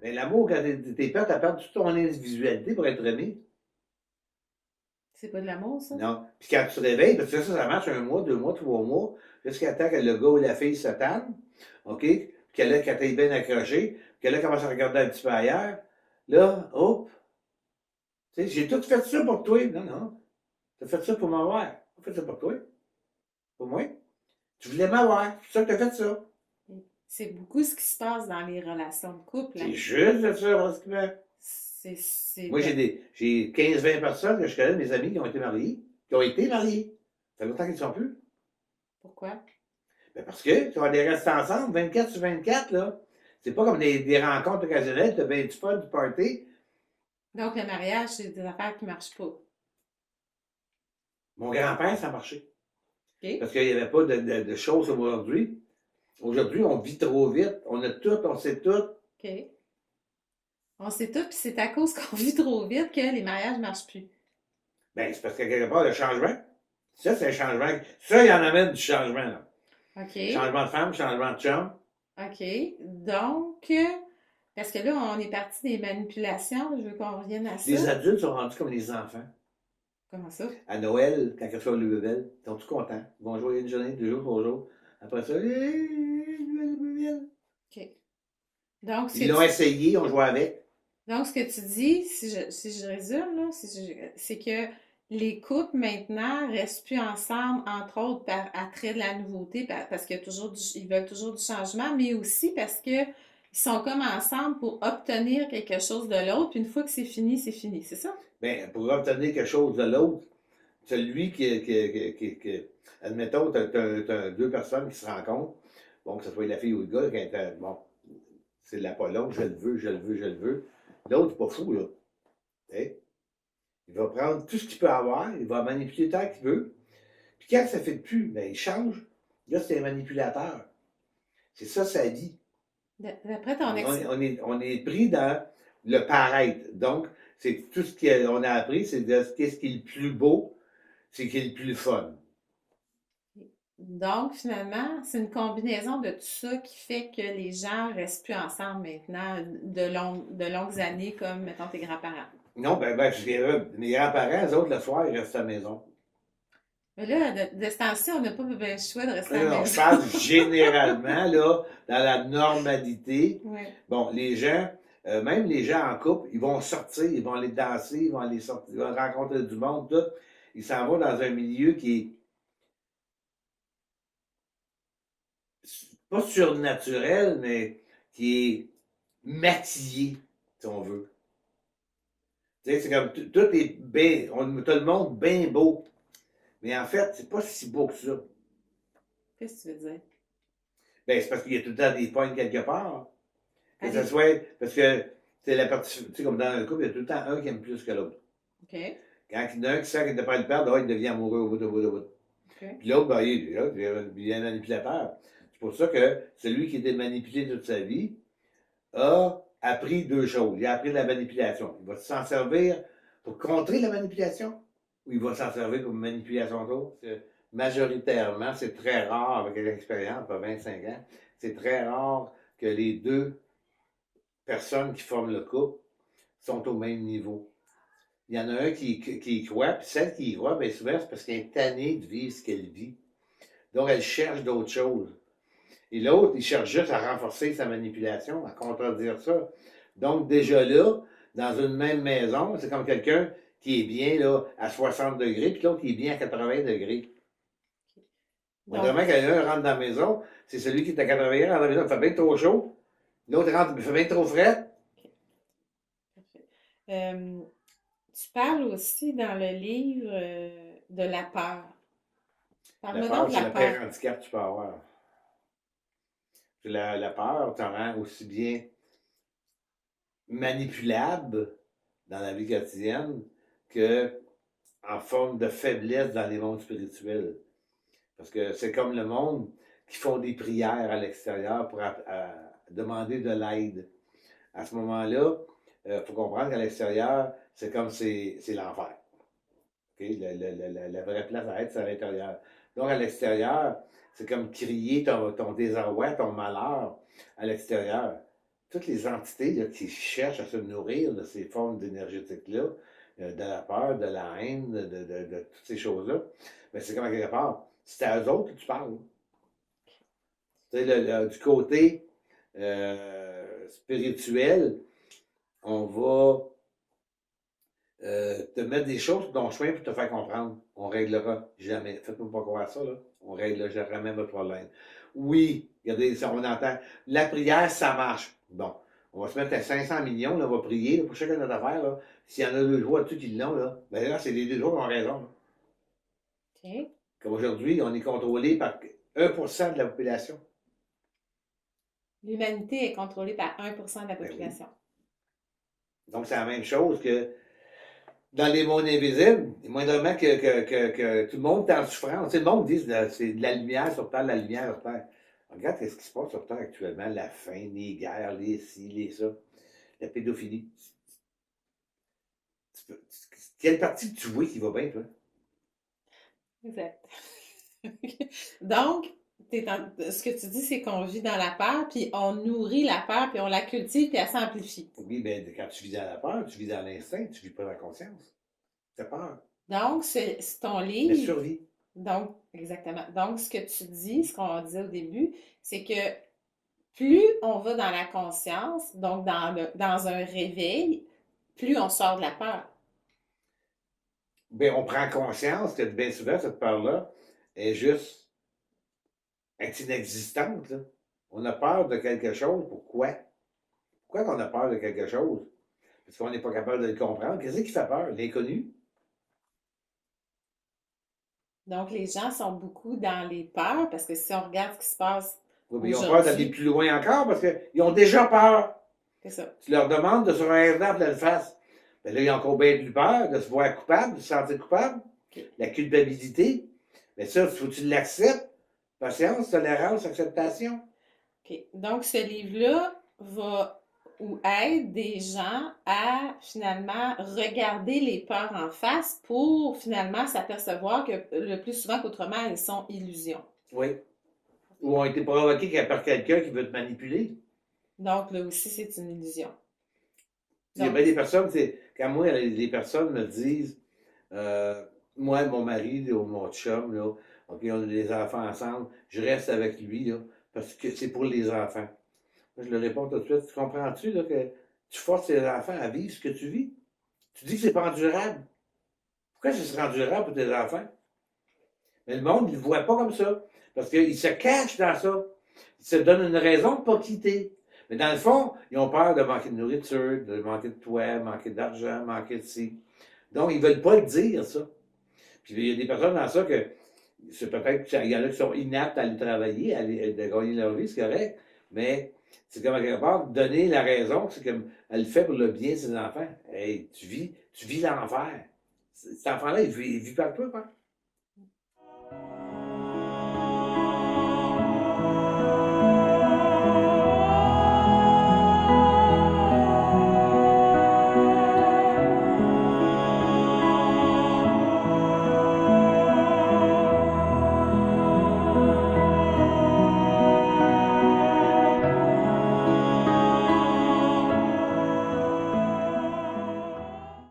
Mais l'amour, quand t'es prêt à perdre toute ton individualité pour être aimé, C'est pas de l'amour, ça? non. Puis quand tu te réveilles, parce que ça marche 1 mois, 2 mois, 3 mois, jusqu'à temps que le gars ou la fille se tanne, OK? Puis qu'elle t'ait bien accroché, qu'elle commence à regarder un petit peu ailleurs, là, hop, tu sais, j'ai tout fait ça pour toi. Non, non. T'as fait ça pour m'avoir. T'as fait ça pour toi. Pour moi. Tu voulais m'avoir. C'est ça que t'as fait ça. C'est beaucoup ce qui se passe dans les relations de couple, C'est hein? juste de ça, pratiquement. C'est Moi, j'ai 15-20 personnes que je connais, mes amis, qui ont été mariés. Qui ont été mariés. Ça fait longtemps qu'ils ne sont plus. Pourquoi? Ben parce que tu vas des restes ensemble 24/24, là. C'est pas comme des rencontres occasionnelles, tu as bien du fun, du party. Donc, le mariage, c'est des affaires qui marchent pas. Mon grand-père, ça a marché. OK? Parce qu'il n'y avait pas de choses aujourd'hui. Aujourd'hui, on vit trop vite. On a tout, on sait tout. OK. On sait tout, puis c'est à cause qu'on vit trop vite que les mariages marchent plus. Ben, c'est parce que quelque part, le changement, ça, c'est un changement. Ça, il y en amène du changement, là. OK? Changement de femme, changement de chum. OK. Donc, parce que là, on est parti des manipulations. Je veux qu'on revienne à ça. Les adultes sont rendus comme les enfants. Comment ça? À Noël, quand ils reçoivent le bébé, ils sont tous contents. Ils vont jouer une journée, 2 jours, 3 jours. Après ça, nouvelle bébelle. OK. Donc, Ils l'ont essayé, on jouait avec. donc, ce que tu dis, si je résume, là, c'est que les couples maintenant restent plus ensemble, entre autres par attrait de la nouveauté, parce qu'il y a toujours ils veulent toujours du changement, mais aussi parce que ils sont comme ensemble pour obtenir quelque chose de l'autre, puis une fois que c'est fini, c'est ça? Ben, pour obtenir quelque chose de l'autre, celui admettons, t'as 2 personnes qui se rencontrent, bon, que ce soit la fille ou le gars, bon, c'est de l'Apollon, je le veux, je le veux, je le veux. L'autre, c'est pas fou, là. T'sais. Il va prendre tout ce qu'il peut avoir, il va manipuler tant qu'il veut. Puis quand ça ne fait plus, ben, il change. Là, c'est un manipulateur. C'est ça sa vie. D'après ton On est pris dans le paraître. Donc, c'est tout ce qu'on a appris, c'est de qu'est-ce qui est le plus beau, c'est qui est le plus fun. Donc, finalement, c'est une combinaison de tout ça qui fait que les gens restent plus ensemble maintenant de longues années, comme, mettons, tes grands-parents. Non, ben, je dirais, mes grands-parents, eux autres, le soir, ils restent à la maison. Mais là, de ce temps-ci, on n'a pas le choix de rester à Non, la non, je maison. parle généralement, là, dans la normalité. Ouais. Bon, les gens, même les gens en couple, ils vont sortir, ils vont aller danser, ils vont aller sortir, ils vont rencontrer du monde, tout. Ils s'en vont dans un milieu qui est pas surnaturel, mais qui est maquillé, si on veut. Tu sais, c'est comme tout est bien, on tout le monde bien beau. Mais en fait, c'est pas si beau que ça. Qu'est-ce que tu veux dire? Ben, c'est parce qu'il y a tout le temps des pognes quelque part. Que ce Allez. soit, parce que c'est la partie, tu sais, comme dans un couple, il y a tout le temps un qui aime plus que l'autre. OK. Quand il y en a un qui sait qu'il ne peut pas le perdre, il devient amoureux au bout, au bout, au bout. OK. Puis l'autre, ben, il est un manipulateur. C'est pour ça que celui qui était manipulé toute sa vie a appris 2 choses. Il a appris la manipulation. Il va s'en servir pour contrer la manipulation ou il va s'en servir comme manipulation d'autre. Majoritairement, c'est très rare avec l'expérience, pas 25 ans, c'est très rare que les 2 personnes qui forment le couple sont au même niveau. Il y en a un qui y croit, puis celle qui y croit, bien souvent, c'est parce qu'elle est tannée de vivre ce qu'elle vit. Donc, elle cherche d'autres choses. Et l'autre, il cherche juste à renforcer sa manipulation, à contredire ça. Donc, déjà là, dans une même maison, c'est comme quelqu'un qui est bien là, à 60 degrés, puis l'autre qui est bien à 80 degrés. Donc, Autrement, quand un rentre dans la maison, c'est celui qui est à 80 rentre dans la maison, il fait bien trop chaud. L'autre rentre, il fait bien trop frais. OK. Parfait. Tu parles aussi dans le livre de la peur. La Parle-moi donc peur, de c'est la le peur. pire handicap que tu peux avoir. La peur t'en rend aussi bien manipulable dans la vie quotidienne que en forme de faiblesse dans les mondes spirituels. Parce que c'est comme le monde qui font des prières à l'extérieur pour demander de l'aide. À ce moment-là, il faut comprendre qu'à l'extérieur, c'est comme c'est l'enfer. Okay? La vraie place à être, c'est à l'intérieur. Donc, à l'extérieur, c'est comme crier ton désarroi, ton malheur à l'extérieur. toutes les entités là, qui cherchent à se nourrir de ces formes d'énergétiques-là, de la peur, de la haine, de toutes ces choses-là, ben c'est comme à quelque part, c'est à eux autres que tu parles. Tu sais, du côté spirituel, on va te mettre des choses dans ton chemin pour te faire comprendre. On ne réglera jamais. Faites-moi pas croire ça, là. On ne réglera jamais votre problème. Oui, regardez, ça, on entend. La prière, ça marche. Bon, on va se mettre à 500 millions, là, on va prier là, pour chacun de notre affaire. Là. S'il y en a deux jours dessus qui l'ont, là, ben là, c'est les deux jours qui ont raison. Là. OK. Comme aujourd'hui, on est contrôlé par 1% de la population. L'humanité est contrôlée par 1% de la Ben oui. population. Donc, c'est la même chose que dans les mondes invisibles, moindrement que tout le monde est en souffrance. Tu sais, le monde dit que c'est de la lumière sur Terre, de la lumière sur Terre. Regarde ce qui se passe sur Terre actuellement, la faim, les guerres, les ci, les ça, la pédophilie. Quelle partie que tu vois qui va bien, toi? Exact. Donc, ce que tu dis, c'est qu'on vit dans la peur, puis on nourrit la peur, puis on la cultive, puis elle s'amplifie. Oui, mais quand tu vis dans la peur, tu vis dans l'instinct, tu vis pas dans la conscience. C'est peur. Donc, c'est ton La livre. survie. Donc, exactement. Donc, ce que tu dis, ce qu'on disait au début, c'est que plus on va dans la conscience, donc dans un réveil, plus on sort de la peur. Bien, on prend conscience que bien souvent, cette peur-là est juste est inexistante. Là. On a peur de quelque chose. Pourquoi? Pourquoi on a peur de quelque chose? Parce qu'on n'est pas capable de le comprendre. Qu'est-ce qui fait peur? L'inconnu? Donc, les gens sont beaucoup dans les peurs parce que si on regarde ce qui se passe Oui, mais ils ont peur d'aller aujourd'hui, plus loin encore parce qu'ils ont déjà peur. c'est ça. Tu leur demandes de se regarder en pleine face. Ben là, ils ont encore bien plus peur de se voir coupable, de se sentir coupable. OK. La culpabilité. Mais ça, il faut que tu l'acceptes. Patience, tolérance, acceptation. OK. Donc, ce livre-là va ou aide des gens à finalement regarder les peurs en face pour finalement s'apercevoir que le plus souvent qu'autrement, elles sont illusions. Oui. Ou ont été provoqués par quelqu'un qui veut te manipuler. Donc, là aussi, c'est une illusion. Il y a Donc, bien des personnes, c'est quand moi, les personnes me disent, moi, mon mari, ou mon chum, là, OK, on a des enfants ensemble, je reste avec lui, là, parce que c'est pour les enfants. Moi, je leur réponds tout de suite, tu comprends-tu, là, que tu forces les enfants à vivre ce que tu vis? Tu dis que c'est pas endurable. Pourquoi ce serait endurable pour tes enfants? Mais le monde, il ne le voit pas comme ça. Parce qu'il se cache dans ça. Il se donne une raison de ne pas quitter. Mais dans le fond, ils ont peur de manquer de nourriture, de manquer de toit, manquer d'argent, manquer de ci. Donc, ils ne veulent pas le dire, ça. Puis il y a des personnes dans ça que c'est peut-être qu'il y en a qui sont inaptes à aller travailler, à gagner leur vie, c'est correct. Mais c'est comme à quelque part, donner la raison, c'est comme elle le fait pour le bien de ses enfants. Hey, tu vis l'enfer. Cet enfant-là, il vit pas avec toi, quoi.